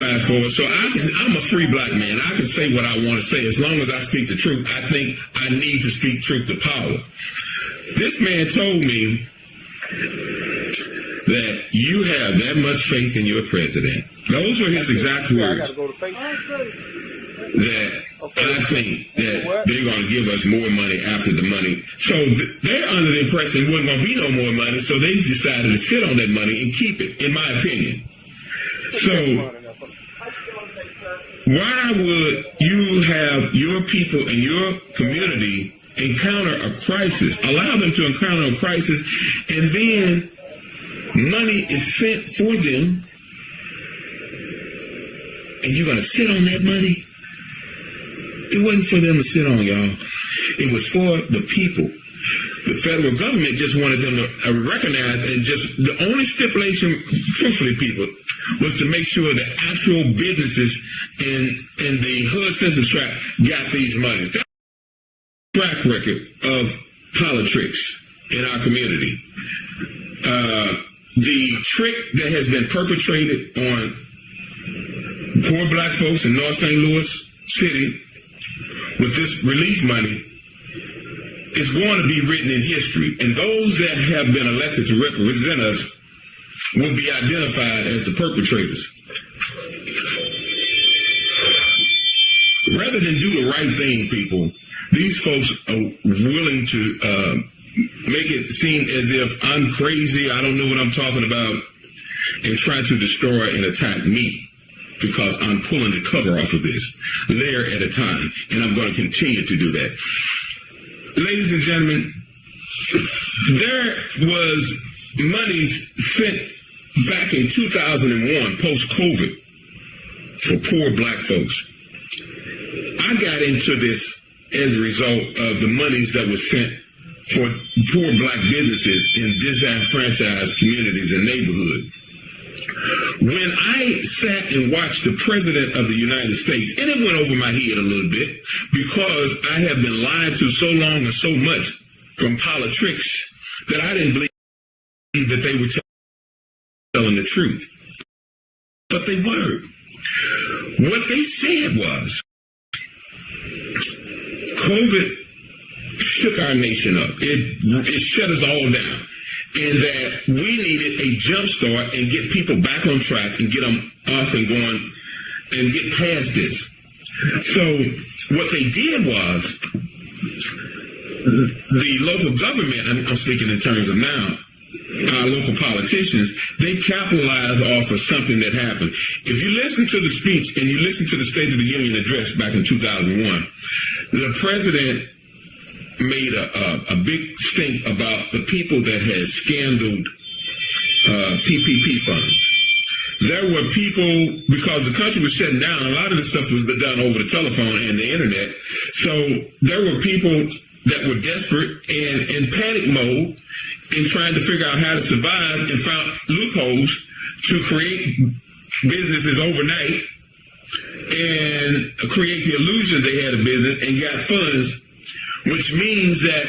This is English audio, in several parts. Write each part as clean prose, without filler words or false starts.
forward. So I'm a free black man. I can say what I want to say as long as I speak the truth. I think I need to speak truth to power. This man told me that you have that much faith in your president. Those were his exact words. That I think that they're going to give us more money after the money. So they're under the impression there wasn't going to be no more money, so they decided to sit on that money and keep it, in my opinion. So why would you have your people and your community encounter a crisis, allow them to encounter a crisis, and then money is sent for them, and you're going to sit on that money? It wasn't for them to sit on, y'all. It was for the people. The federal government just wanted them to recognize, and just the only stipulation, truthfully, people, was to make sure that actual businesses in the hood census tract got these money. That's the track record of politics in our community. The trick that has been perpetrated on poor black folks in North St.Louis City with this relief money is going to be written in history, and those that have been elected to represent us will be identified as the perpetrators. Rather than do the right thing, people, these folks are willing to make it seem as if I'm crazy, I don't know what I'm talking about, and try to destroy and attack me because I'm pulling the cover off of this layer at a time, and I'm going to continue to do that. Ladies and gentlemen, there was money sent back in 2001, post-COVID, for poor black folks. I got into this as a result of the monies that was sent for poor black businesses in disenfranchised communities and neighborhoods. When I sat and watched the President of the United States, and it went over my head a little bit because I have been lied to so long and so much from politics that I didn't believe that they were telling the truth. But they were. What they said was, COVID shook our nation up. It shut us all down. And that we needed a jump start and get people back on track and get them off and going and get past this. So what they did was the local government, I'm speaking in terms of now, our local politicians, they capitalized off of something that happened. If you listen to the speech and you listen to the State of the Union address back in 2001, the president made a big stink about the people that had scandaled PPP funds. There were people, because the country was shutting down, a lot of this stuff was done over the telephone and the internet. So there were people that were desperate and in panic mode and trying to figure out how to survive and found loopholes to create businesses overnight and create the illusion they had a business and got funds, which means that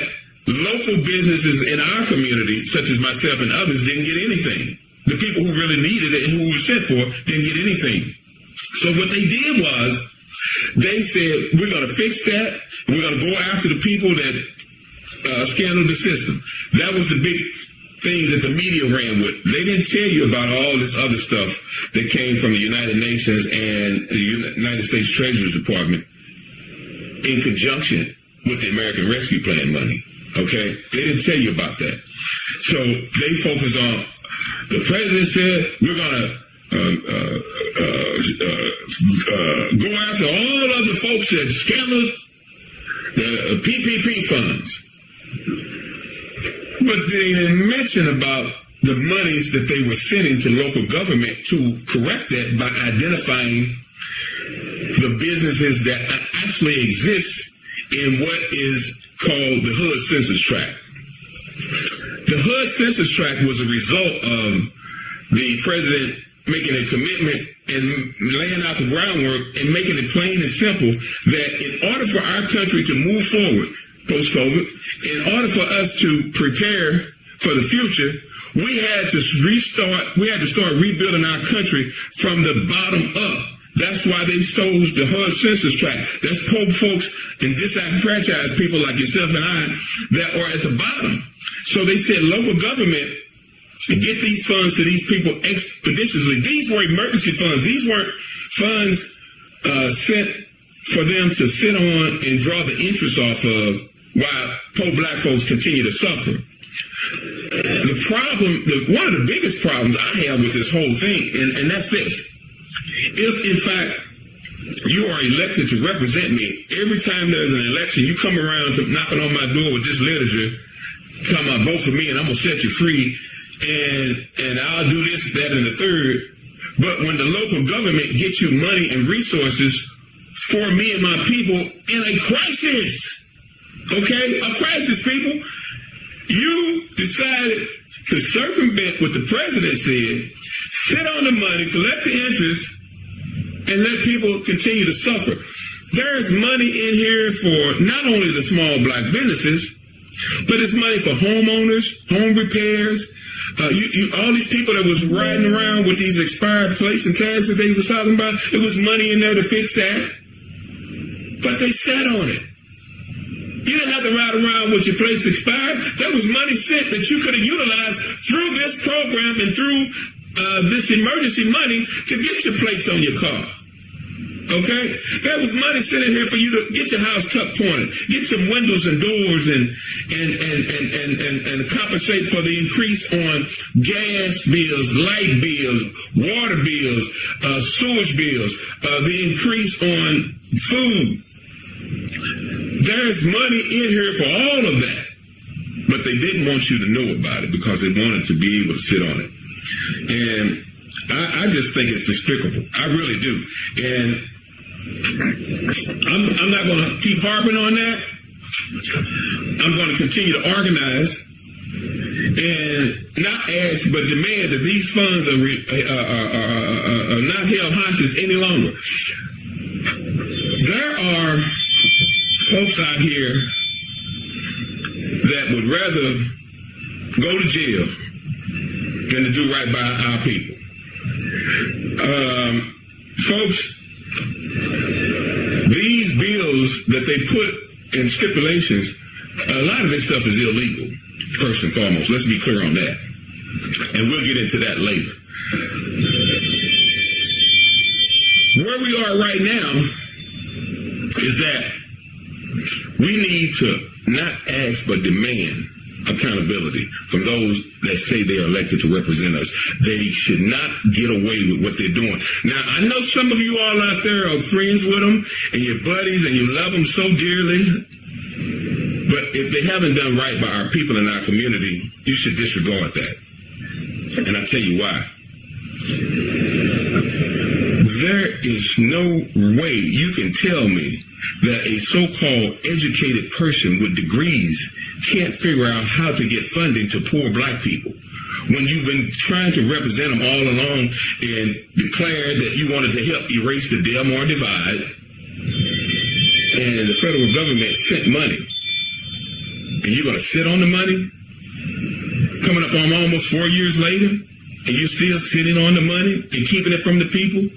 local businesses in our community, such as myself and others, didn't get anything. The people who really needed it and who were sent for didn't get anything. So what they did was, they said, we're going to fix that. We're going to go after the people that scandaled the system. That was the big thing that the media ran with. They didn't tell you about all this other stuff that came from the United Nations and the United States Treasury Department in conjunction with the American Rescue Plan money. Okay? They didn't tell you about that. So they focused on, the president said, we're going to go after all of the folks that scandaled the PPP funds. But they didn't mention about the monies that they were sending to local government to correct that by identifying the businesses that actually exist in what is called the hood census tract. The hood census tract was a result of the president making a commitment and laying out the groundwork and making it plain and simple that in order for our country to move forward post-COVID, in order for us to prepare for the future, we had to start rebuilding our country from the bottom up. That's why they stole the HUD census tract. That's poor folks and disenfranchised people like yourself and I that are at the bottom. So they said local government get these funds to these people expeditiously. These were emergency funds. These weren't funds sent for them to sit on and draw the interest off of while poor black folks continue to suffer. The problem, one of the biggest problems I have with this whole thing, and that's this. If, in fact, you are elected to represent me, every time there's an election, you come around to knocking on my door with this literature, come out, vote for me, and I'm going to set you free, and I'll do this, that, and the third. But when the local government gets you money and resources for me and my people in a crisis, okay, a crisis, people, you decided to circumvent what the president said, sit on the money, collect the interest, and let people continue to suffer. There's money in here for not only the small black businesses, but it's money for homeowners, home repairs. All these people that was riding around with these expired plates and tags that they was talking about, it was money in there to fix that. But they sat on it. You didn't have to ride around with your plates expired. There was money sent that you could have utilized through this program and through this emergency money to get your plates on your car. Okay? There was money sitting here for you to get your house tuck pointed, get some windows and doors and compensate for the increase on gas bills, light bills, water bills, sewage bills, the increase on food. There's money in here for all of that. But they didn't want you to know about it because they wanted to be able to sit on it. And I just think it's despicable. I really do. And I'm not going to keep harping on that. I'm going to continue to organize and not ask but demand that these funds are not held hostage any longer. There are folks out here that would rather go to jail than to do right by our people. Folks, these bills that they put in stipulations, a lot of this stuff is illegal, first and foremost. Let's be clear on that. And we'll get into that later. Where we are right now is that we need to not ask but demand accountability from those that say they are elected to represent us. They should not get away with what they're doing. Now, I know some of you all out there are friends with them and your buddies and you love them so dearly, but if they haven't done right by our people in our community, you should disregard that. And I'll tell you why. There is no way you can tell me that a so-called educated person with degrees can't figure out how to get funding to poor black people when you've been trying to represent them all along and declared that you wanted to help erase the Delmar divide, and the federal government sent money, and you're going to sit on the money coming up on almost 4 years later, and you're still sitting on the money and keeping it from the people?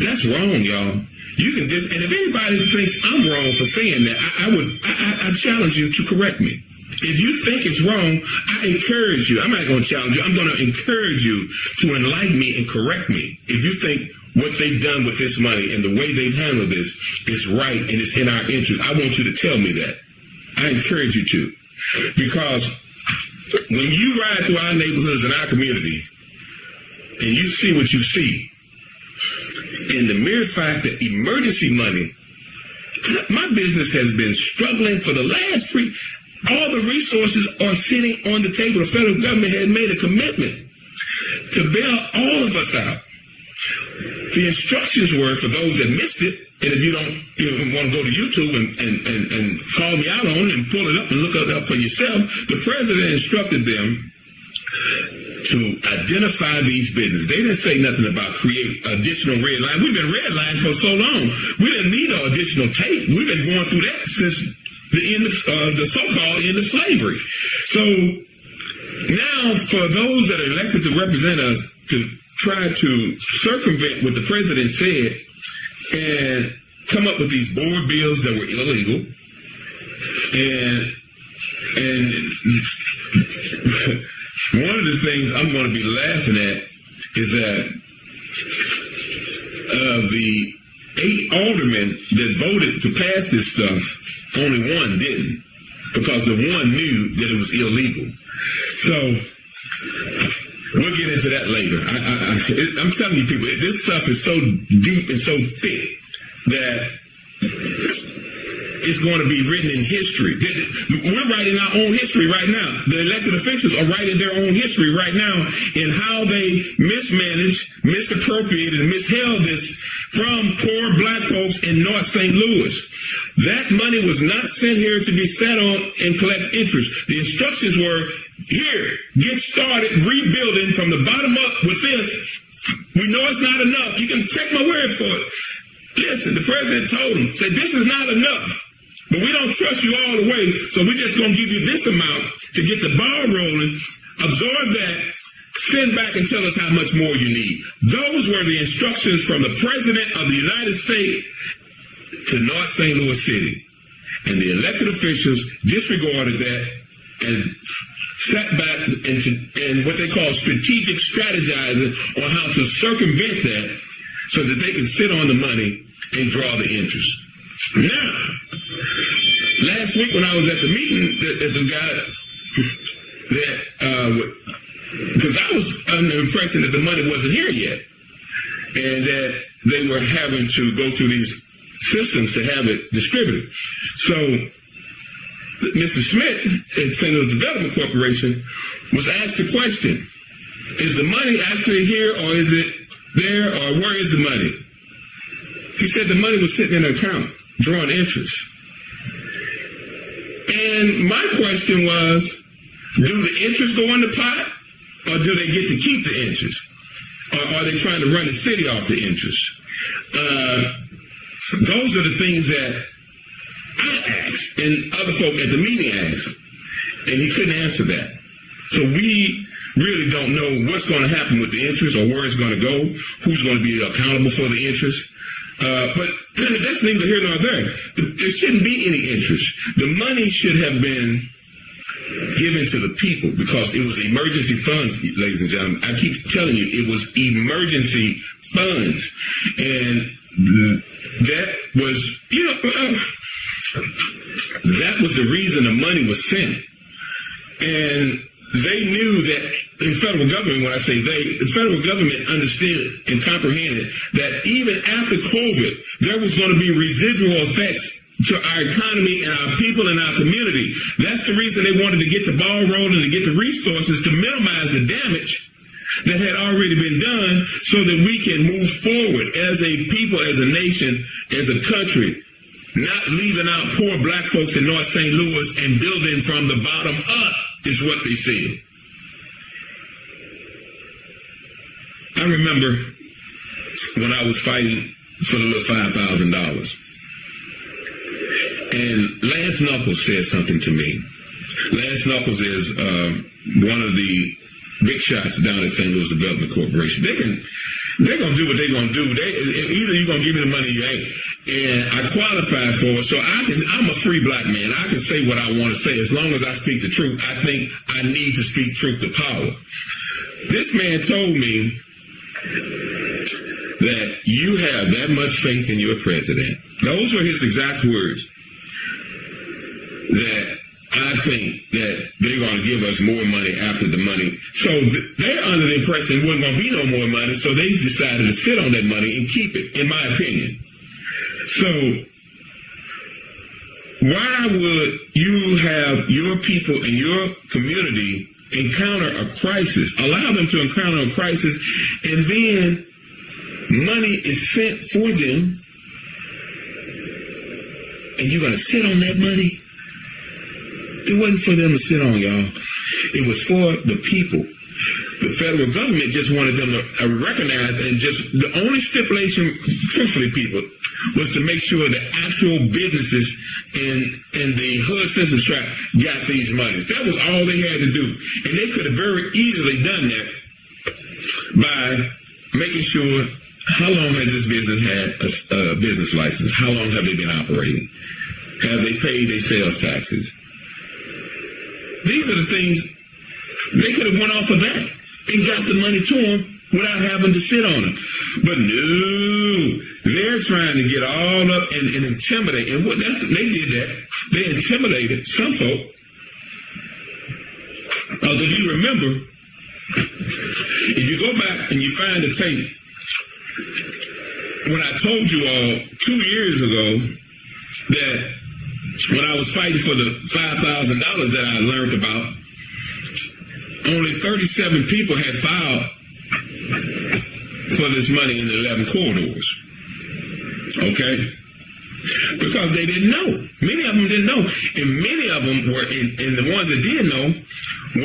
That's wrong, y'all. You can and if anybody thinks I'm wrong for saying that, I challenge you to correct me. If you think it's wrong, I encourage you. I'm not going to challenge you. I'm going to encourage you to enlighten me and correct me. If you think what they've done with this money and the way they've handled this is right and it's in our interest, I want you to tell me that. I encourage you to. Because when you ride through our neighborhoods and our community and you see what you see, and the mere fact that emergency money, my business has been struggling for the last all the resources are sitting on the table. The federal government had made a commitment to bail all of us out. The instructions were for those that missed it, and if you don't want to go to YouTube and call me out on it and pull it up and look it up for yourself, the president instructed them to identify these businesses. They didn't say nothing about create additional red line. We've been redlined for so long. We didn't need no additional tape. We've been going through that since the end of the so-called end of slavery. So Now, for those that are elected to represent us to try to circumvent what the president said and come up with these board bills that were illegal, and one of the things I'm going to be laughing at is that the 8 aldermen that voted to pass this stuff, only one didn't, because the one knew that it was illegal. So we'll get into that later. I'm telling you people, this stuff is so deep and so thick that it's going to be written in history. We're writing our own history right now. The elected officials are writing their own history right now in how they mismanaged, misappropriated, and misheld this from poor black folks in North St. Louis. That money was not sent here to be sat on and collect interest. The instructions were, here, get started rebuilding from the bottom up with this. We know it's not enough. You can take my word for it. Listen, the president told him, said, this is not enough. But we don't trust you all the way, so we're just going to give you this amount to get the ball rolling, absorb that, send back and tell us how much more you need. Those were the instructions from the President of the United States to North St.Louis City. And the elected officials disregarded that and sat back and what they call strategic strategizing on how to circumvent that so that they can sit on the money and draw the interest. Now, last week when I was at the meeting, the guy that, because I was under the impression that the money wasn't here yet, and that they were having to go through these systems to have it distributed. So, Mr. Smith at St. Louis Development Corporation was asked the question, is the money actually here, or is it there, or where is the money? He said the money was sitting in an account, drawing interest. And my question was, do the interest go in the pot, or do they get to keep the interest? Or are they trying to run the city off the interest? Those are the things that I asked, and other folk at the meeting asked, and he couldn't answer that. So we really don't know what's going to happen with the interest, or where it's going to go, who's going to be accountable for the interest. But that's neither here nor there. There shouldn't be any interest. The money should have been given to the people because it was emergency funds, ladies and gentlemen. I keep telling you, it was emergency funds. And that was, that was the reason the money was sent. And they knew that the federal government, when I say they, the federal government understood and comprehended that even after COVID, there was going to be residual effects to our economy and our people and our community. That's the reason they wanted to get the ball rolling, to get the resources to minimize the damage that had already been done so that we can move forward as a people, as a nation, as a country, not leaving out poor black folks in North St. Louis and building from the bottom up is what they said. I remember when I was fighting for the little $5,000. And Lance Knuckles said something to me. Lance Knuckles is one of the big shots down at St. Louis Development Corporation. They're going to do what they're going to do. Either you're going to give me the money or you ain't. And I qualify for it. So I'm a free black man. I can say what I want to say. As long as I speak the truth, I think I need to speak truth to power. This man told me that you have that much faith in your president. Those were his exact words. That I think that they're going to give us more money after the money. So they're under the impression there wasn't going to be no more money, so they decided to sit on that money and keep it, in my opinion. So why would you have your people and your community encounter a crisis, allow them to encounter a crisis, and then money is sent for them, and you're going to sit on that money? It wasn't for them to sit on, y'all. It was for the people. The federal government just wanted them to recognize, and just the only stipulation, truthfully, people, was to make sure the actual businesses in the hood census tract got these monies. That was all they had to do. And they could have very easily done that by making sure, how long has this business had a business license? How long have they been operating? Have they paid their sales taxes? These are the things, they could have went off of that and got the money to them without having to sit on it. But no, they're trying to get all up and intimidate. And they did that. They intimidated some folk. If you remember, if you go back and you find the tape, when I told you all 2 years ago that when I was fighting for the $5,000 that I learned about, only 37 people had filed for this money in the 11 corridors. Okay? Because they didn't know. Many of them didn't know. And many of them were, and the ones that did know,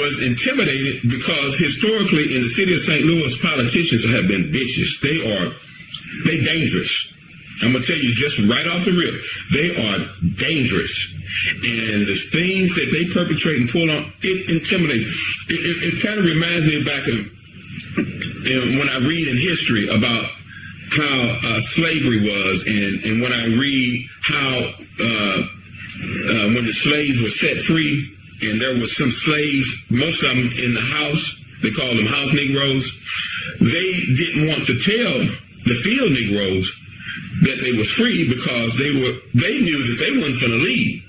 was intimidated because historically in the city of St. Louis, politicians have been vicious. They dangerous. I'm going to tell you just right off the rip, they are dangerous. And the things that they perpetrate and pull on, it intimidates. It kind of reminds me back of when I read in history about how slavery was, and when I read how when the slaves were set free, and there was some slaves, most of them in the house, they called them house Negroes, they didn't want to tell the field Negroes that they was free because they knew that they weren't going to leave,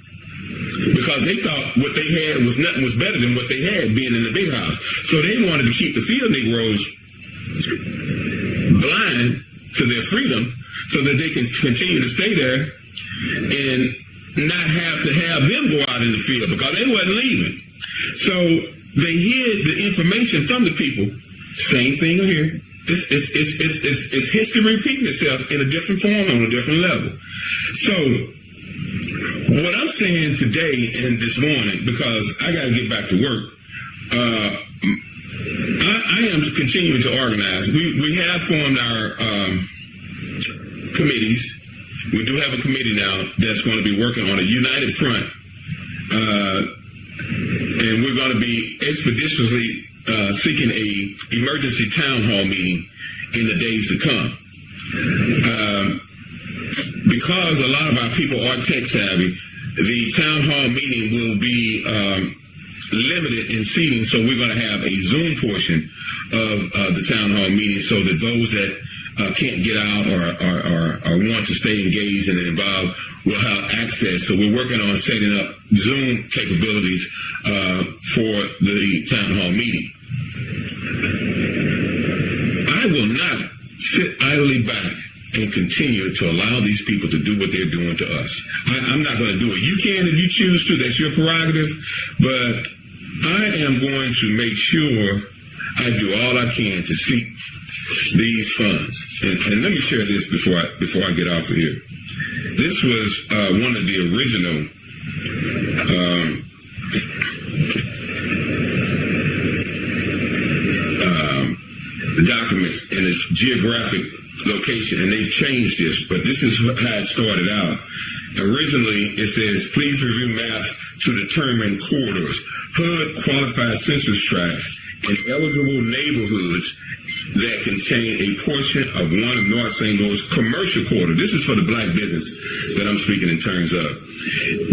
because they thought what they had was nothing was better than what they had being in the big house. So they wanted to keep the field Negroes blind to their freedom so that they can continue to stay there and not have them go out in the field because they wasn't leaving. So they hid the information from the people. Same thing here. It's history repeating itself in a different form on a different level. So what I'm saying today and this morning, because I got to get back to work, I am continuing to organize. We have formed our committees. We do have a committee now that's going to be working on a united front, and we're going to be expeditiously seeking a emergency town hall meeting in the days to come. Because a lot of our people are tech savvy, the town hall meeting will be limited in seating, so we're going to have a Zoom portion of the town hall meeting so that those that can't get out or want to stay engaged and involved will have access. So we're working on setting up Zoom capabilities for the town hall meeting. I will not sit idly back and continue to allow these people to do what they're doing to us. I'm not going to do it. You can if you choose to. That's your prerogative. But I am going to make sure I do all I can to seek these funds. And let me share this before I get off of here. This was one of the original documents in its geographic location, and they've changed this, but this is how it started out. Originally, it says, please review maps to determine corridors, HUD qualified census tracts, and eligible neighborhoods that contain a portion of one of North St. Louis commercial corridor. This is for the black business that I'm speaking in terms of.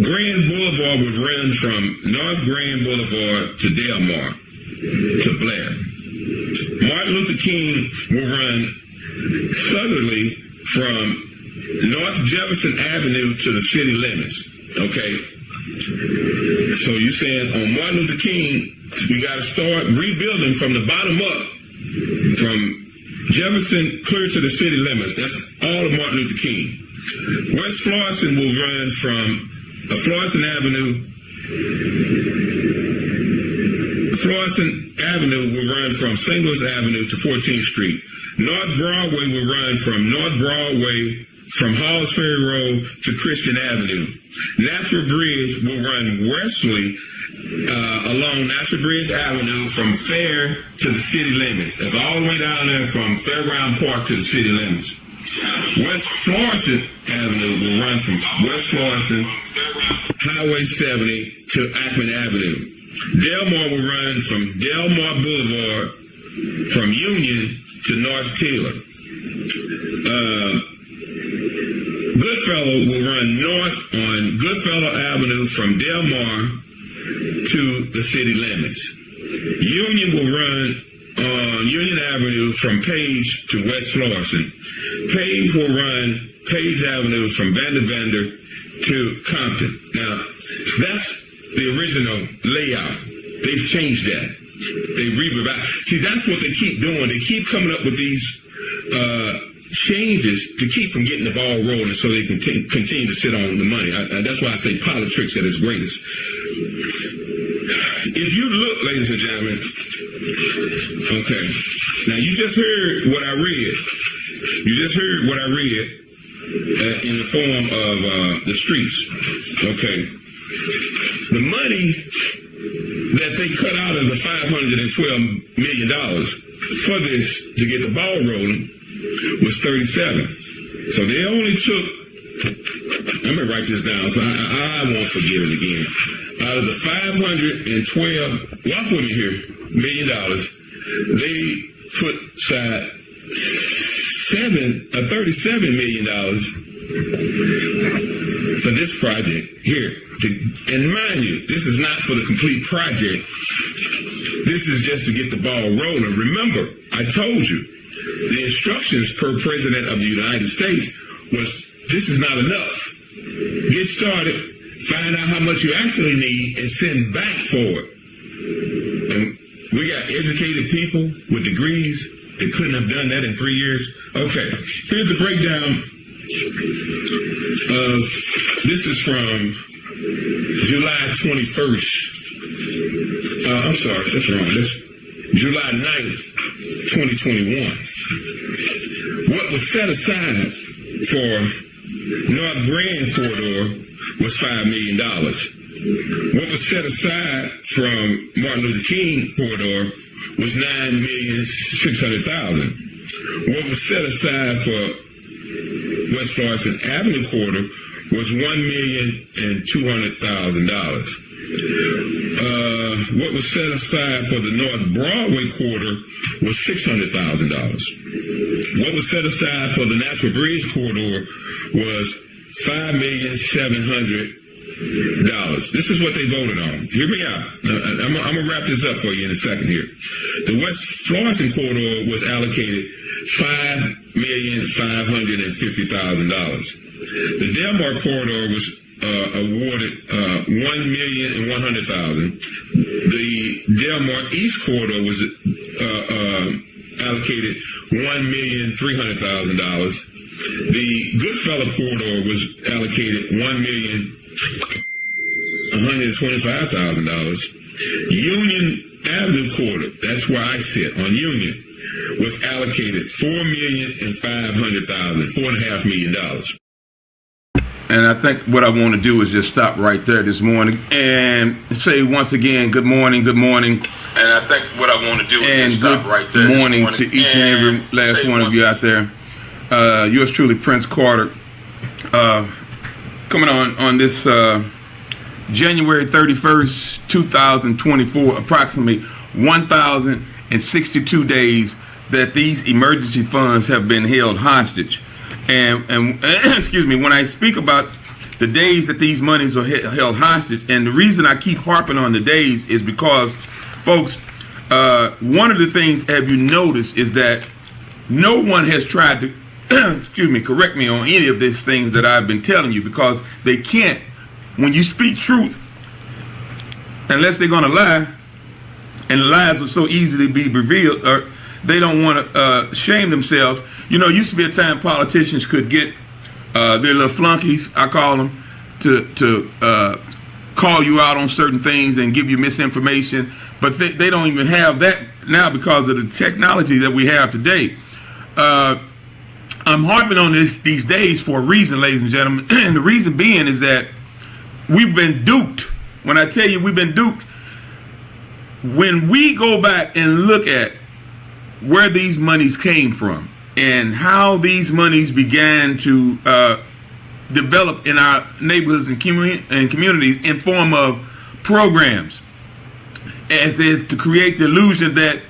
Grand Boulevard would run from North Grand Boulevard to Delmar to Blair. Martin Luther King will run southerly from North Jefferson Avenue to the city limits. Okay? So you're saying on Martin Luther King, we got to start rebuilding from the bottom up, from Jefferson clear to the city limits. That's all of Martin Luther King. West Florissant will run from Florissant Avenue. Florissant Avenue will run from St. Louis Avenue to 14th Street. North Broadway will run from North Broadway from Halls Ferry Road to Christian Avenue. Natural Bridge will run westerly along Natural Bridge Avenue from Fair to the city limits. That's all the way down there from Fairground Park to the city limits. West Florissant Avenue will run from West Florissant, Highway 70 to Ackman Avenue. Delmar will run from Delmar Boulevard from Union to North Taylor. Goodfellow will run north on Goodfellow Avenue from Delmar to the city limits. Union will run on Union Avenue from Page to West Florissant. Page will run Page Avenue from Vanderbilt to Compton. Now, that's the original layout. They've changed that. They revised. See, that's what they keep doing. They keep coming up with these changes to keep from getting the ball rolling so they can continue to sit on the money. That's why I say politics at its greatest. If you look, ladies and gentlemen, okay, now you just heard what I read. You just heard what I read in the form of the streets. Okay. The money that they cut out of the $512 million for this to get the ball rolling was 37. So they only took, let me write this down so I won't forget it again. Out of the $512, walk with me here, $1 million, they put aside $37 million for this project here. And mind you, this is not for the complete project. This is just to get the ball rolling. Remember, I told you, the instructions per President of the United States was, this is not enough. Get started, find out how much you actually need, and send back for it. And we got educated people with degrees that couldn't have done that in 3 years. Okay, here's the breakdown of, this is from July 21st. I'm sorry, that's wrong. That's July 9th, 2021. What was set aside for North Grand Corridor was $5 million. What was set aside from Martin Luther King Corridor was $9,600,000. What was set aside for West Florissant Avenue Corridor was $1,200,000. What was set aside for the North Broadway Corridor was $600,000. What was set aside for the Natural Bridge Corridor was $5,700,000. This is what they voted on. Hear me out. I'm going to wrap this up for you in a second here. The West Florissant Corridor was allocated $5,550,000. The Delmar Corridor was awarded $1,100,000. The Delmar East Corridor was allocated $1,300,000. The Goodfellow Corridor was allocated $1,125,000. Union Avenue Corridor, that's where I sit on Union, was allocated $4,500,000, $4.5 million. And I think what I want to do is just stop right there this morning and say once again, good morning, good morning. And I think what I want to do is just stop right there. Good morning to each and every last one of you out there. Yours truly, Prince Carter, coming on this January 31st, 2024, approximately 1,062 days that these emergency funds have been held hostage. And excuse me, when I speak about the days that these monies are held hostage, and the reason I keep harping on the days is because, folks, one of the things, have you noticed, is that no one has tried to, excuse me, correct me on any of these things that I've been telling you, because they can't. When you speak truth, unless they're going to lie, and the lies are so easily be revealed, or they don't want to shame themselves. You know, used to be a time politicians could get their little flunkies, I call them, to call you out on certain things and give you misinformation, but they don't even have that now because of the technology that we have today. I'm harping on these days for a reason, ladies and gentlemen, and the reason being is that we've been duped. When I tell you we've been duped, when we go back and look at where these monies came from and how these monies began to develop in our neighborhoods and communities in form of programs, as if to create the illusion that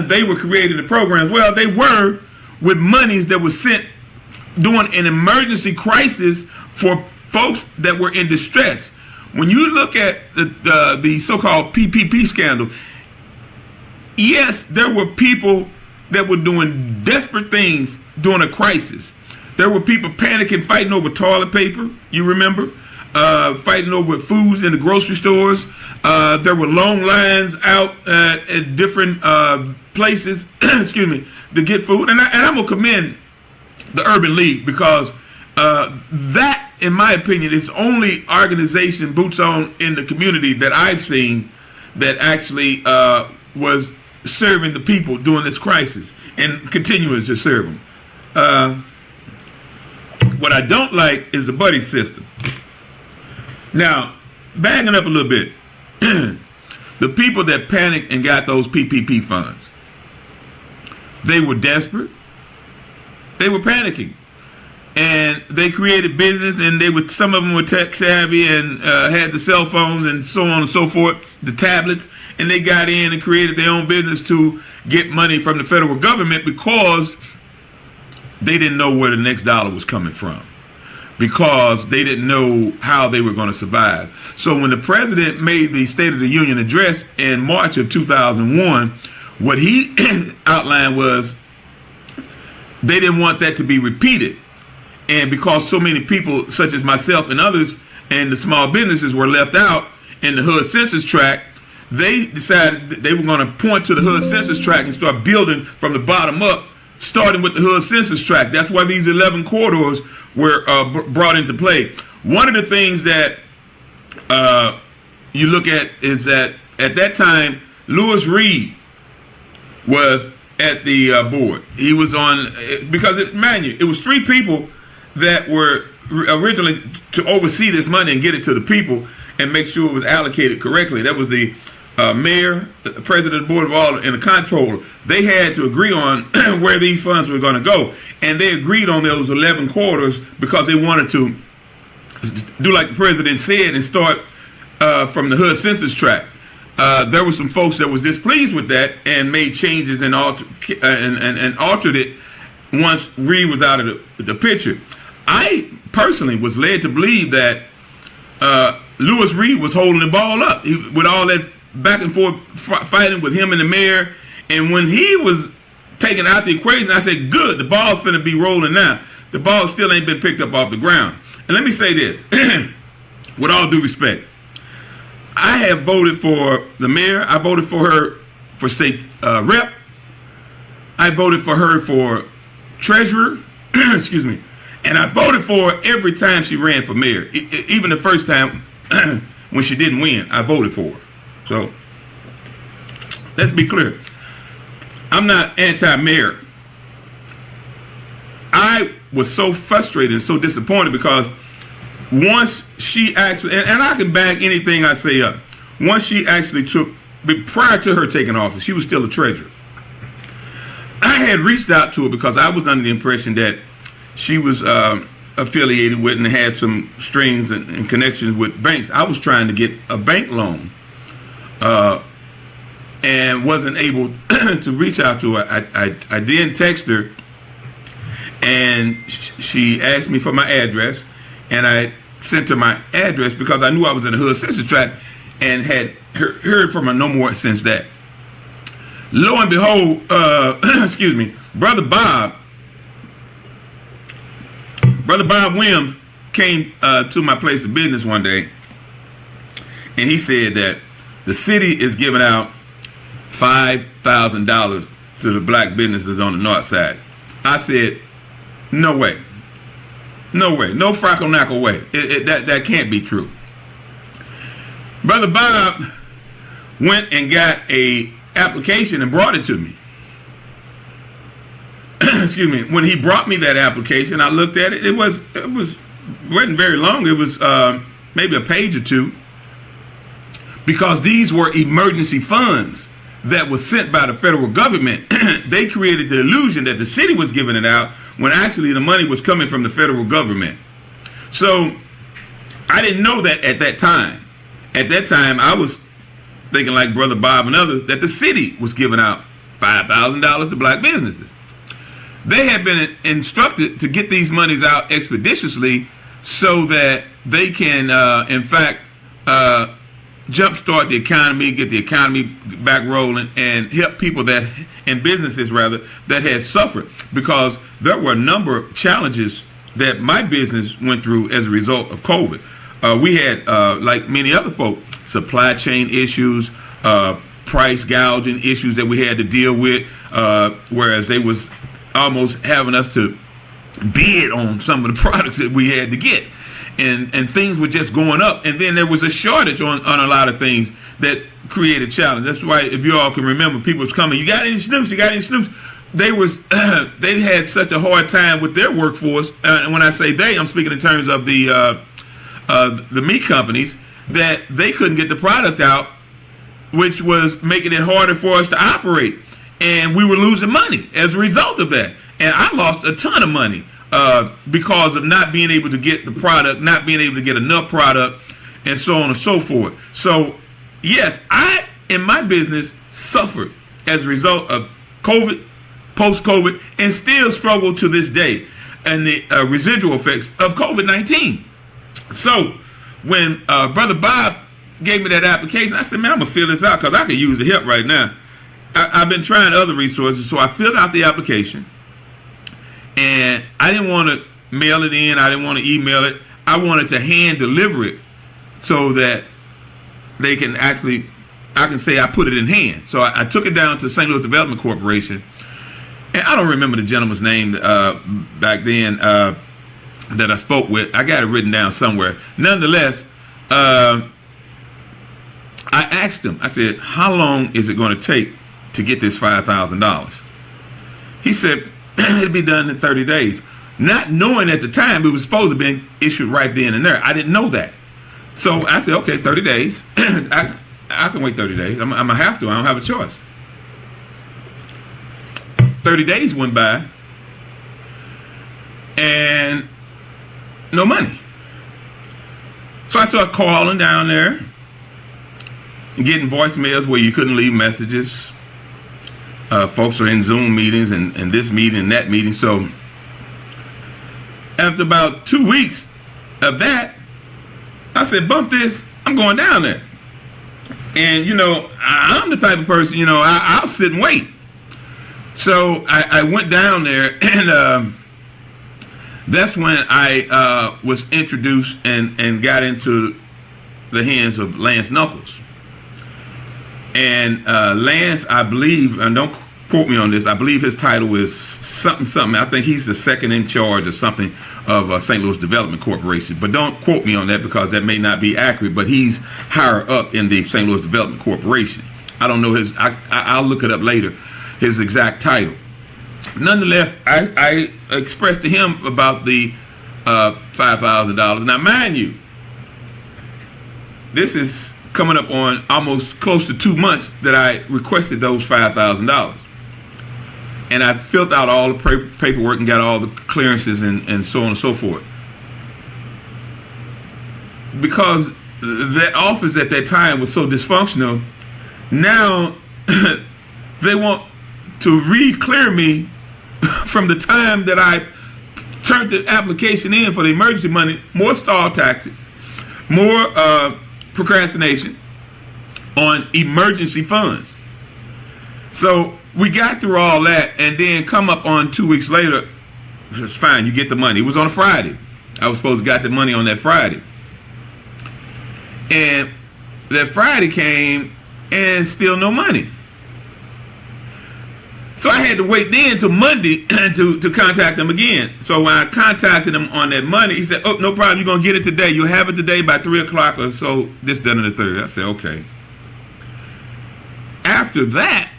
they were creating the programs. Well, they were, with monies that was sent during an emergency crisis for folks that were in distress. When you look at the so-called PPP scandal, yes, there were people that were doing desperate things during a crisis. There were people panicking, fighting over toilet paper, you remember? Fighting over foods in the grocery stores. There were long lines out at different places, excuse me, to get food. And I'm going to commend the Urban League, because that, in my opinion, is the only organization, boots on, in the community that I've seen that actually was serving the people during this crisis and continues to serve them. What I don't like is the buddy system. Now, backing up a little bit, the people that panicked and got those PPP funds, they were desperate. They were panicking, and they created business, and some of them were tech savvy and had the cell phones and so on and so forth, the tablets, and they got in and created their own business to get money from the federal government, because they didn't know where the next dollar was coming from, because they didn't know how they were going to survive. So when the president made the State of the Union address in March of 2001, what he outlined was they didn't want that to be repeated. And because so many people, such as myself and others, and the small businesses were left out in the HUD census tract, they decided that they were going to point to the HUD census tract and start building from the bottom up, starting with the HUD census tract. That's why these 11 corridors were brought into play. One of the things that you look at is that at that time, Louis Reed was at the board. He was on, because it was three people that were originally to oversee this money and get it to the people and make sure it was allocated correctly. That was the mayor, the president of the board of all, and the comptroller. They had to agree on where these funds were going to go, and they agreed on those 11 corridors because they wanted to do like the president said and start from the HUD census tract. There were some folks that was displeased with that and made changes and altered it once Reed was out of the picture. I personally was led to believe that Louis Reed was holding the ball up with all that back and forth fighting with him and the mayor. And when he was taken out the equation, I said, good, the ball's finna be rolling now. The ball still ain't been picked up off the ground. And let me say this, with all due respect, I have voted for the mayor. I voted for her for state rep. I voted for her for treasurer, excuse me. And I voted for her every time she ran for mayor. Even the first time when she didn't win, I voted for her. So let's be clear. I'm not anti-mayor. I was so frustrated and so disappointed because once she actually, and I can back anything I say up, once she actually took, prior to her taking office, she was still a treasurer. I had reached out to her because I was under the impression that she was affiliated with and had some strings and connections with banks. I was trying to get a bank loan and wasn't able to reach out to her. I then texted her, and she asked me for my address, and I sent her my address because I knew I was in the HUD census tract and had heard from her no more since that. Lo and behold, excuse me, Brother Bob Williams came to my place of business one day, and he said that the city is giving out $5,000 to the black businesses on the north side. I said, no way. No way. No frackle-knackle way. That can't be true. Brother Bob went and got a application and brought it to me. Excuse me. When he brought me that application, I looked at it. It wasn't very long. It was maybe a page or two. because these were emergency funds that was sent by the federal government. They created the illusion that the city was giving it out when actually the money was coming from the federal government. So I didn't know that at that time. At that time, I was thinking, like Brother Bob and others, that the city was giving out $5,000 to black businesses. They had been instructed to get these monies out expeditiously so that they can, in fact, jumpstart the economy, get the economy back rolling, and help people that, and businesses rather, that had suffered, because there were a number of challenges that my business went through as a result of COVID. We had, like many other folk, supply chain issues, price gouging issues that we had to deal with, whereas they was almost having us to bid on some of the products that we had to get. And things were just going up. And then there was a shortage on a lot of things that created challenge. That's why, if you all can remember, people was coming, you got any snoops? You got any snoops? They had such a hard time with their workforce. And when I say they, I'm speaking in terms of the meat companies, that they couldn't get the product out, which was making it harder for us to operate. And we were losing money as a result of that. And I lost a ton of money because of not being able to get the product, not being able to get enough product, and so on and so forth. So, yes, I, in my business, suffered as a result of COVID, post-COVID, and still struggle to this day, and the residual effects of COVID-19. So, when Brother Bob gave me that application, I said, man, I'm going to fill this out because I could use the help right now. I've been trying other resources, so I filled out the application. And I didn't want to mail it in. I didn't want to email it. I wanted to hand deliver it so that they can actually, I can say I put it in hand. So I took it down to St. Louis Development Corporation. And I don't remember the gentleman's name back then that I spoke with. I got it written down somewhere. Nonetheless, I asked him, I said, how long is it going to take to get this $5,000? He said, it'll be done in 30 days. Not knowing at the time it was supposed to be issued right then and there. I didn't know that. So I said, okay, 30 days. I can wait 30 days. I'm going to have to. I don't have a choice. 30 days went by and no money. So I started calling down there and getting voicemails where you couldn't leave messages. Folks are in Zoom meetings and this meeting and that meeting. So after about 2 weeks of that, I said, bump this, I'm going down there. And, you know, I'm the type of person, you know, I'll sit and wait. So I went down there, and that's when I was introduced and got into the hands of Lance Knuckles. And Lance, I believe, and don't quote me on this, I believe his title is something. I think he's the second in charge or something of St. Louis Development Corporation. But don't quote me on that because that may not be accurate. But he's higher up in the St. Louis Development Corporation. I don't know his, I'll look it up later, his exact title. Nonetheless, I expressed to him about the $5,000. Now, mind you, this is coming up on almost close to 2 months that I requested those $5,000. And I filled out all the paperwork and got all the clearances and so on and so forth. Because that office at that time was so dysfunctional, now they want to re-clear me from the time that I turned the application in for the emergency money. More stall tactics, more procrastination on emergency funds. So we got through all that, and then come up on 2 weeks later, it's fine, you get the money. It was on a Friday. I was supposed to get the money on that Friday. And that Friday came, and still no money. So I had to wait then till Monday to contact them again. So when I contacted him on that Monday, he said, oh, no problem, you're going to get it today. You'll have it today by 3 o'clock or so, this, that, and the third. I said, okay. After that,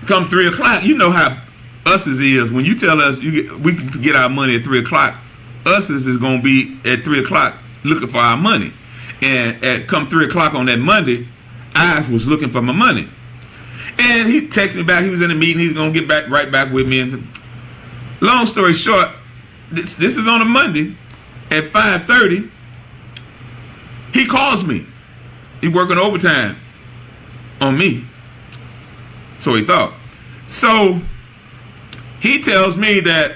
come 3 o'clock, you know how Us's is. When you tell us we can get our money at 3 o'clock, Us's is going to be at 3 o'clock looking for our money. And at come 3 o'clock on that Monday, I was looking for my money. And he texted me back. He was in a meeting. He's going to get right back with me. And long story short, this is on a Monday at 5:30. He calls me. He working overtime on me. So he thought. So he tells me that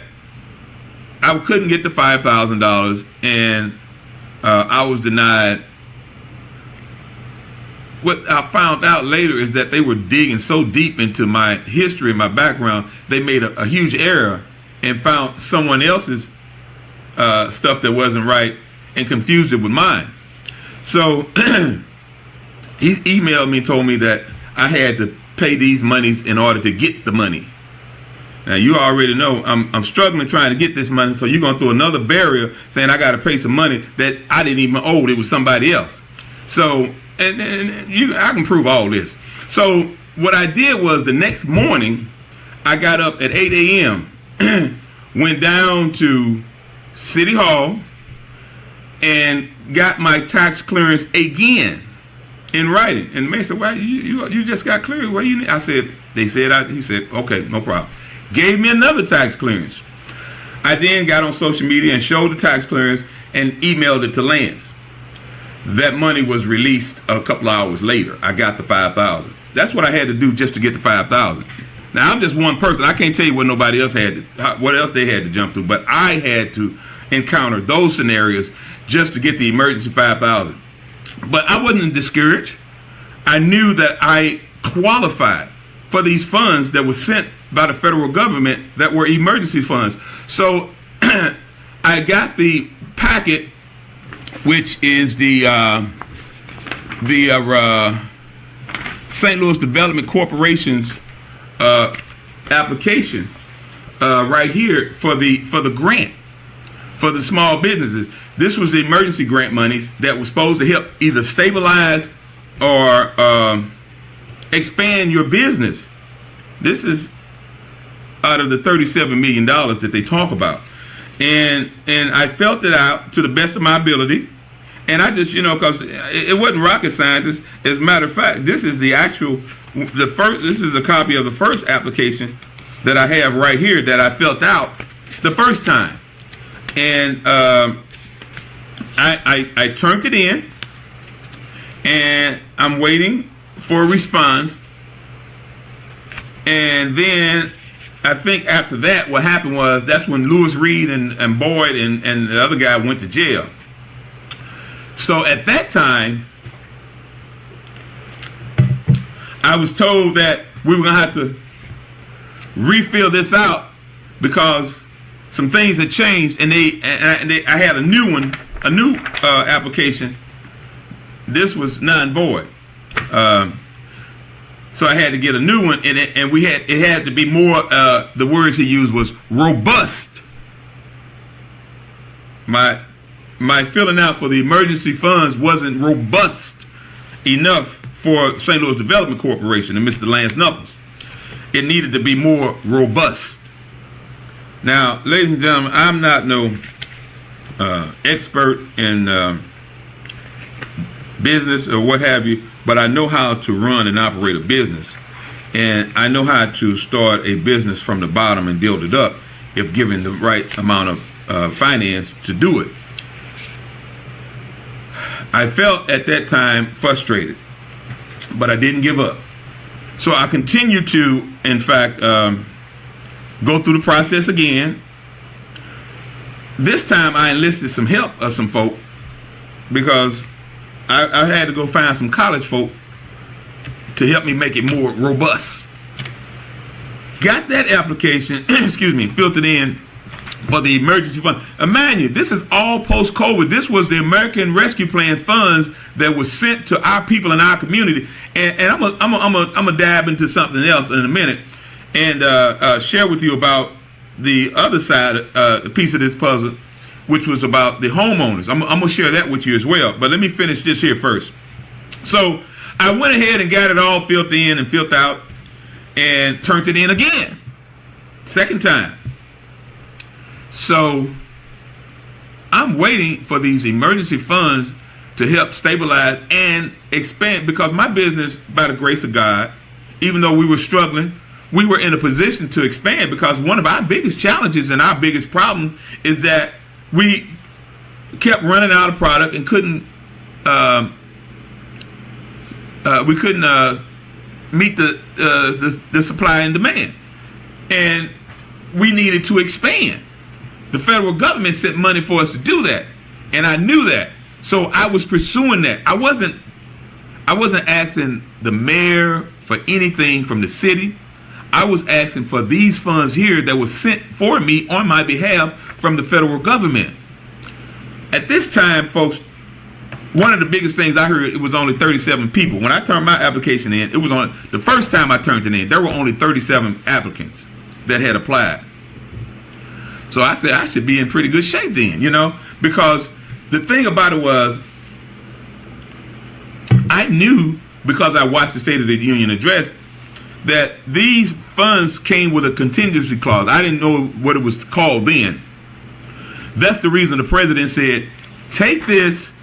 I couldn't get the $5,000 and I was denied. What I found out later is that they were digging so deep into my history and my background, they made a huge error and found someone else's stuff that wasn't right and confused it with mine. So he emailed me and told me that I had to pay these monies in order to get the money. Now you already know I'm struggling trying to get this money, so you're gonna throw another barrier saying I got to pay some money that I didn't even owe. It was somebody else. So I can prove all this. So what I did was the next morning I got up at 8 a.m. went down to City Hall and got my tax clearance again in writing. And the man said, "Well, you just got cleared. What you need?" I said, "They said." He said, "Okay, no problem." Gave me another tax clearance. I then got on social media and showed the tax clearance and emailed it to Lance. That money was released a couple of hours later. I got the $5,000. That's what I had to do just to get the $5,000. Now I'm just one person. I can't tell you what nobody else what else they had to jump through, but I had to encounter those scenarios just to get the emergency $5,000. But I wasn't discouraged. I knew that I qualified for these funds that were sent by the federal government that were emergency funds. So I got the packet, which is the St. Louis Development Corporation's application right here for the grant for the small businesses. This was the emergency grant monies that was supposed to help either stabilize or expand your business. This is out of the $37 million that they talk about. And I felt it out to the best of my ability. And I just, because it wasn't rocket science. As a matter of fact, this is this is a copy of the first application that I have right here that I filled out the first time. And I turned it in, and I'm waiting for a response. And then I think after that, what happened was that's when Lewis Reed and Boyd and the other guy went to jail. So at that time, I was told that we were going to have to refill this out because some things had changed, and I had a new one, a new application. This was non-void. So I had to get a new one, and it had to be more. The words he used was robust. My filling out for the emergency funds wasn't robust enough for St. Louis Development Corporation and Mr. Lance Knuckles. It needed to be more robust. Now, ladies and gentlemen, I'm not no expert in business or what have you, but I know how to run and operate a business. And I know how to start a business from the bottom and build it up if given the right amount of finance to do it. I felt at that time frustrated, but I didn't give up. So I continued to, in fact, go through the process again. This time I enlisted some help of some folk because I had to go find some college folk to help me make it more robust. Got that application, filtered in for the emergency fund. Mind you, this is all post-COVID. This was the American Rescue Plan funds that was sent to our people in our community. And I'm gonna dab into something else in a minute and share with you about the other side, piece of this puzzle, which was about the homeowners. I'm gonna share that with you as well. But let me finish this here first. So I went ahead and got it all filled in and filled out and turned it in again. Second time. So I'm waiting for these emergency funds to help stabilize and expand, because my business, by the grace of God, even though we were struggling, we were in a position to expand, because one of our biggest challenges and our biggest problem is that we kept running out of product and couldn't meet the supply and demand, and we needed to expand. The federal government sent money for us to do that, and I knew that, so I was pursuing that. I wasn't asking the mayor for anything from the city. I was asking for these funds here that was sent for me on my behalf from the federal government. At this time, folks, one of the biggest things I heard, it was only 37 people. When I turned my application in, it was on the first time I turned it in, there were only 37 applicants that had applied. So I said I should be in pretty good shape then, because the thing about it was, I knew, because I watched the State of the Union address, that these funds came with a contingency clause. I didn't know what it was called then. That's the reason the president said, take this,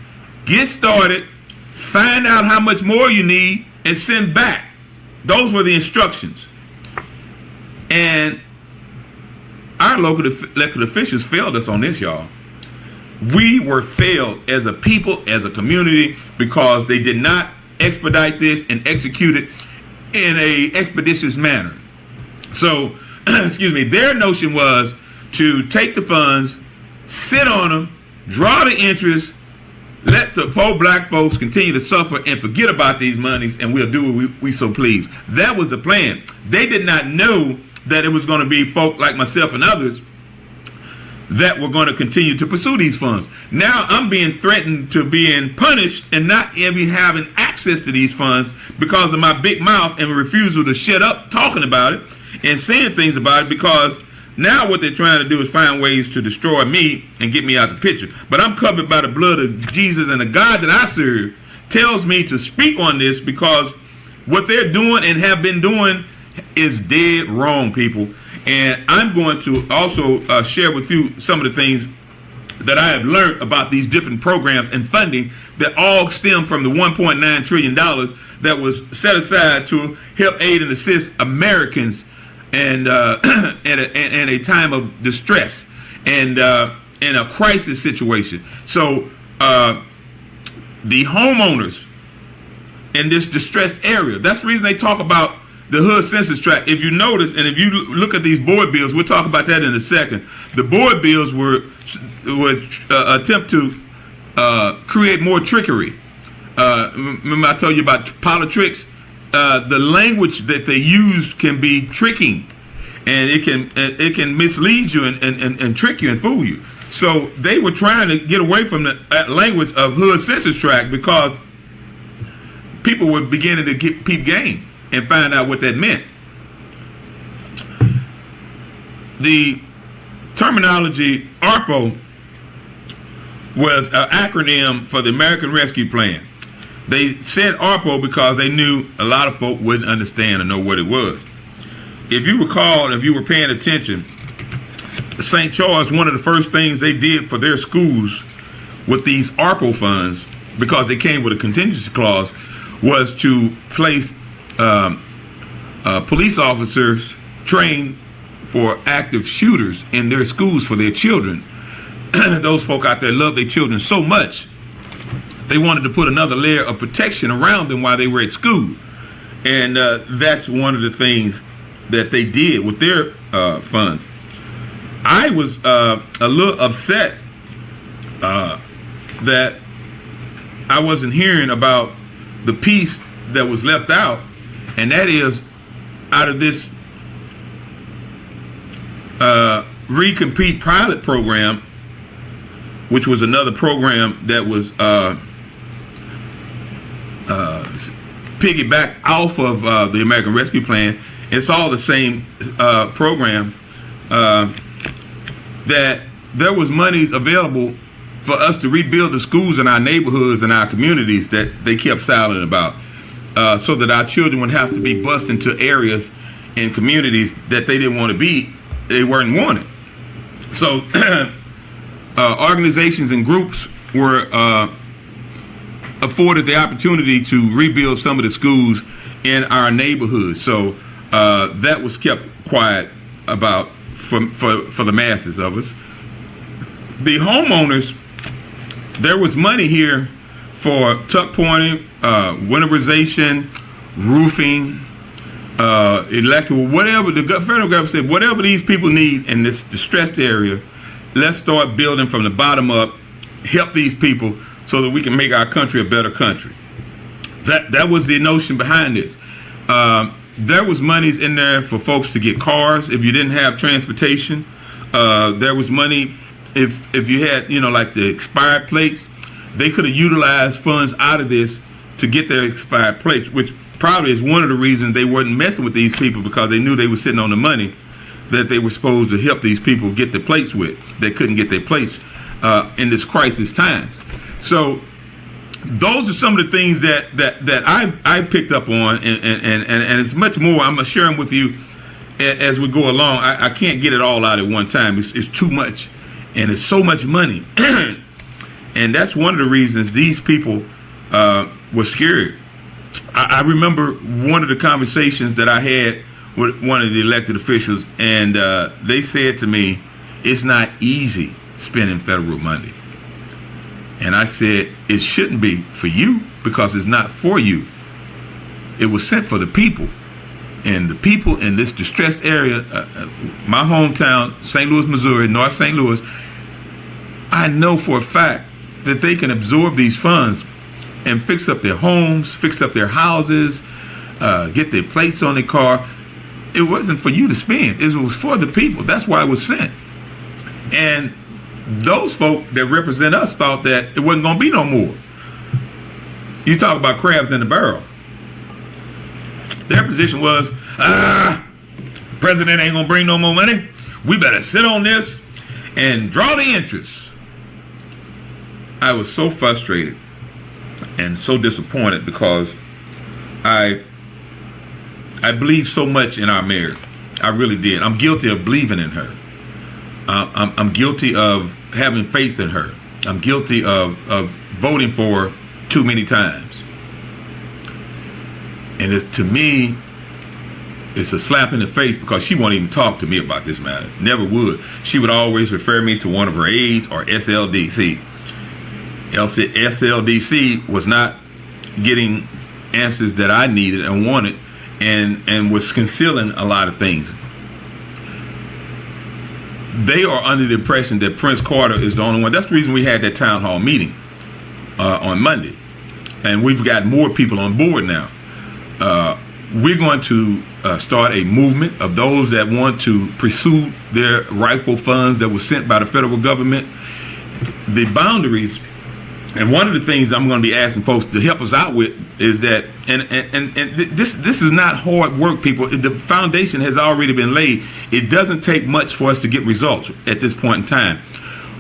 get started, find out how much more you need, and send back. Those were the instructions. And our local elected officials failed us on this, y'all. We were failed as a people, as a community, because they did not expedite this and execute it in a expeditious manner. So, their notion was to take the funds, sit on them, draw the interest, let the poor black folks continue to suffer and forget about these monies, and we'll do what we so please. That was the plan. They did not know that it was going to be folk like myself and others that were going to continue to pursue these funds. Now I'm being threatened to being punished and not even having access to these funds because of my big mouth and refusal to shut up talking about it and saying things about it, because now what they're trying to do is find ways to destroy me and get me out the picture. But I'm covered by the blood of Jesus, and the God that I serve tells me to speak on this, because what they're doing and have been doing is dead wrong, people. And I'm going to also share with you some of the things that I have learned about these different programs and funding that all stem from the $1.9 trillion that was set aside to help aid and assist Americans and in a time of distress and in a crisis situation. So the homeowners in this distressed area, that's the reason they talk about the hood census tract. If you notice, and if you look at these board bills, we'll talk about that in a second. The board bills were attempt to create more trickery. Remember I told you about politics? The language that they use can be tricking, and it can mislead you and trick you and fool you. So they were trying to get away from the language of hood census tract, because people were beginning to get peep game and find out what that meant. The terminology ARPA was an acronym for the American Rescue Plan. They said ARPA because they knew a lot of folk wouldn't understand or know what it was. If you recall, if you were paying attention, St. Charles, one of the first things they did for their schools with these ARPA funds, because they came with a contingency clause, was to place police officers trained for active shooters in their schools for their children. Those folk out there love their children so much, they wanted to put another layer of protection around them while they were at school. And that's one of the things that they did with their funds. I was a little upset that I wasn't hearing about the piece that was left out, and that is out of this Recompete pilot program, which was another program that was piggyback off of the American Rescue Plan. It's all the same program. That there was monies available for us to rebuild the schools in our neighborhoods and our communities that they kept silent about, so that our children would have to be bused into areas and communities that they didn't want to be, they weren't wanted. So organizations and groups were afforded the opportunity to rebuild some of the schools in our neighborhood. So that was kept quiet about for the masses of us. The homeowners, there was money here for tuck pointing, winterization, roofing, electrical, whatever the federal government said, whatever these people need in this distressed area, let's start building from the bottom up, help these people so that we can make our country a better country. That was the notion behind this. There was monies in there for folks to get cars if you didn't have transportation. There was money if you had, like the expired plates. They could have utilized funds out of this to get their expired plates, which probably is one of the reasons they weren't messing with these people, because they knew they were sitting on the money that they were supposed to help these people get the plates with. They couldn't get their plates in this crisis times. So those are some of the things that I picked up on, and it's much more. I'm sharing with you as we go along. I can't get it all out at one time. It's too much, and it's so much money. And that's one of the reasons these people were scared. I remember one of the conversations that I had with one of the elected officials, and they said to me, it's not easy spending federal money. And I said, it shouldn't be for you, because it's not for you. It was sent for the people. And the people in this distressed area, my hometown, St. Louis, Missouri, North St. Louis, I know for a fact that they can absorb these funds and fix up their homes, fix up their houses, get their plates on their car. It wasn't for you to spend. It was for the people. That's why it was sent. And those folk that represent us thought that it wasn't going to be no more. You talk about crabs in the barrel. Their position was, president ain't going to bring no more money. We better sit on this and draw the interest. I was so frustrated and so disappointed, because I believe so much in our mayor. I really did. I'm guilty of believing in her. I'm guilty of having faith in her. I'm guilty of voting for her too many times. And to me, it's a slap in the face, because she won't even talk to me about this matter. Never would. She would always refer me to one of her aides or SLDC. SLDC was not getting answers that I needed and wanted, and was concealing a lot of things. They are under the impression that Prince Carter is the only one. That's the reason we had that town hall meeting on Monday. And we've got more people on board now. We're going to start a movement of those that want to pursue their rightful funds that were sent by the federal government. The boundaries, and one of the things I'm going to be asking folks to help us out with is that, and this is not hard work, people. The foundation has already been laid. It doesn't take much for us to get results at this point in time.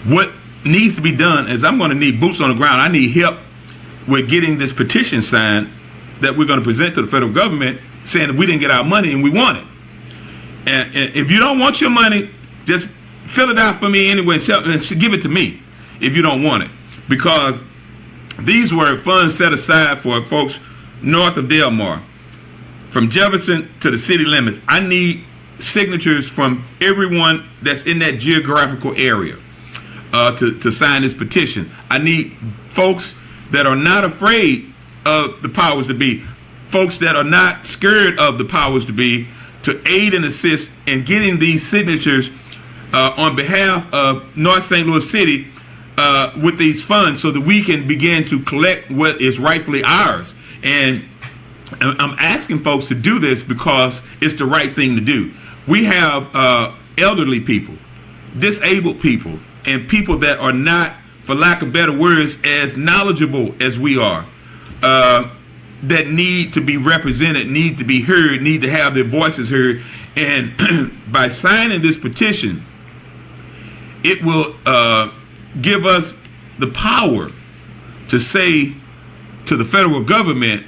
What needs to be done is, I'm going to need boots on the ground. I need help with getting this petition signed that we're going to present to the federal government, saying that we didn't get our money and we want it. And if you don't want your money, just fill it out for me anyway and give it to me if you don't want it. Because these were funds set aside for folks north of Delmar, from Jefferson to the city limits. I need signatures from everyone that's in that geographical area to sign this petition. I need folks that are not afraid of the powers to be, folks that are not scared of the powers to be, to aid and assist in getting these signatures on behalf of North St. Louis City with these funds, so that we can begin to collect what is rightfully ours. And I'm asking folks to do this because it's the right thing to do. We have elderly people, disabled people, and people that are not, for lack of better words, as knowledgeable as we are, that need to be represented, need to be heard, need to have their voices heard. And by signing this petition, it will give us the power to say to the federal government,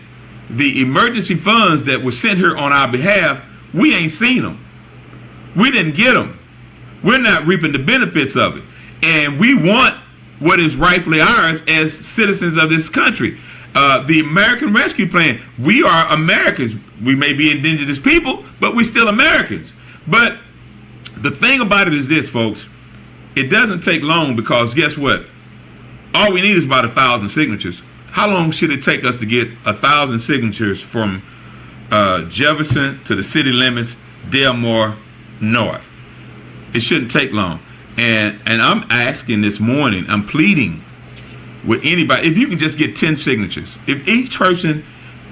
the emergency funds that were sent here on our behalf, we ain't seen them. We didn't get them. We're not reaping the benefits of it. And we want what is rightfully ours as citizens of this country. The American Rescue Plan. We are Americans. We may be indigenous people, but we're still Americans. But the thing about it is this, folks. It doesn't take long, because guess what? All we need is about 1,000 signatures. How long should it take us to get 1,000 signatures from Jefferson to the city limits, Delmore, North? It shouldn't take long. And I'm asking this morning, I'm pleading with anybody, if you can just get 10 signatures. If each person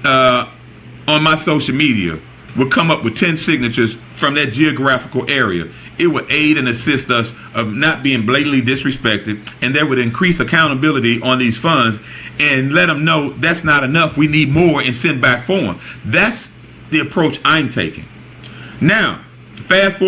on my social media would come up with 10 signatures from that geographical area, it would aid and assist us of not being blatantly disrespected, and that would increase accountability on these funds and let them know that's not enough. We need more, and send back for them. That's the approach I'm taking. Now, fast forward.